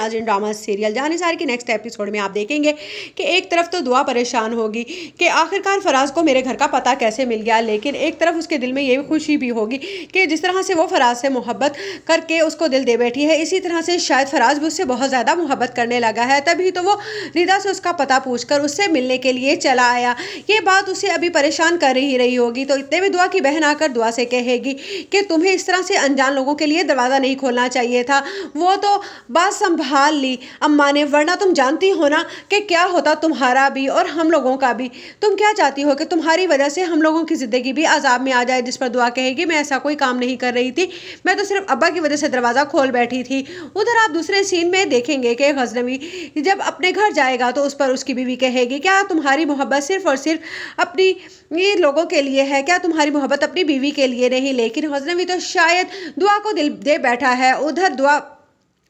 फराज इन drama serial जहां निसार की next episode में आप देखेंगे कि एक तरफ तो दुआ परेशान होगी कि आखिरकार फराज को मेरे घर का पता कैसे मिल गया, लेकिन एक तरफ उसके दिल में ये खुशी भी होगी कि जिस तरह से वो फराज से मोहब्बत करके उसको दिल दे बैठी है, इसी तरह से शायद फराज भी उससे बहुत ज़्यादा मोहब्बत करने लगा है। तभी तो वो रिदा से उसका पता पूछकर उससे मिलने के लिए चला आया। ये बात उसे अभी परेशान कर ही रही होगी तो इतने में दुआ की बहन आकर दुआ से कहेगी कि तुम्हें इस तरह से अनजान लोगों के लिए दरवाज़ा नहीं खोलना चाहिए था। वो तो बात संभाल ली अम्मा ने, वरना तुम जानती हो ना कि क्या होता तुम्हारा भी और हम लोगों का भी। तुम क्या चाहती हो कि तुम्हारी वजह से हम लोगों की ज़िंदगी भी अजाब में आ जाए। जिस पर दुआ कहेगी मैं ऐसा कोई काम नहीं कर रही थी, मैं तो सिर्फ अब्बा की वजह से दरवाज़ा खोल बैठी थी। उधर आप दूसरे सीन में देखेंगे कि गजनवी जब अपने घर जाएगा तो उस पर उसकी बीवी कहेगी क्या तुम्हारी मोहब्बत सिर्फ और सिर्फ अपनी ये लोगों के लिए है, क्या तुम्हारी मोहब्बत अपनी बीवी के लिए नहीं। लेकिन गजनवी तो शायद दुआ को दिल दे बैठा है। उधर दुआ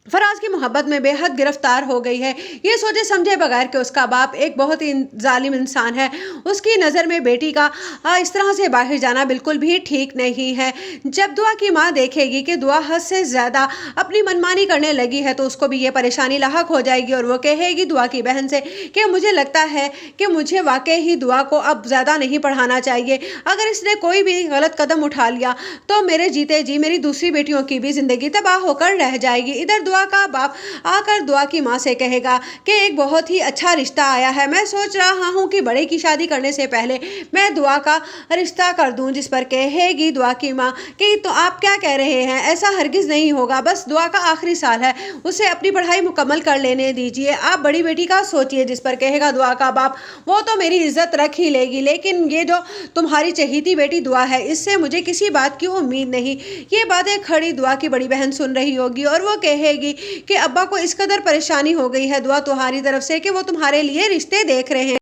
फराज की मोहब्बत में बेहद गिरफ्तार हो गई है, ये सोचे समझे बगैर कि उसका बाप एक बहुत ही जालिम इंसान है। उसकी नज़र में बेटी का इस तरह से बाहर जाना बिल्कुल भी ठीक नहीं है। जब दुआ की माँ देखेगी कि दुआ हद से ज़्यादा अपनी मनमानी करने लगी है तो उसको भी ये परेशानी लाहक हो जाएगी और वो कहेगी दुआ की बहन से कि मुझे लगता है कि मुझे वाकई ही दुआ को अब ज़्यादा नहीं पढ़ाना चाहिए। अगर इसने कोई भी गलत कदम उठा लिया तो मेरे जीते जी मेरी दूसरी बेटियों की भी ज़िंदगी तबाह होकर रह जाएगी। इधर दुआ का बाप आकर दुआ की माँ से कहेगा कि एक बहुत ही अच्छा रिश्ता आया है, मैं सोच रहा हूँ कि बड़े की शादी करने से पहले मैं दुआ का रिश्ता कर दूँ। जिस पर कहेगी दुआ की माँ कि तो आप क्या कह रहे हैं, ऐसा हरगिज़ नहीं होगा, बस दुआ का आखिरी साल है, उसे अपनी पढ़ाई मुकम्मल कर लेने दीजिए, आप बड़ी बेटी का सोचिए। जिस पर कहेगा दुआ का बाप वो तो मेरी इज्जत रख ही लेगी, लेकिन ये जो तुम्हारी चहेती बेटी दुआ है इससे मुझे किसी बात की उम्मीद नहीं। ये बातें खड़ी दुआ की बड़ी बहन सुन रही होगी और वो कहेगी कि अब्बा को इस कदर परेशानी हो गई है दुआ तुम्हारी तरफ से कि वो तुम्हारे लिए रिश्ते देख रहे हैं।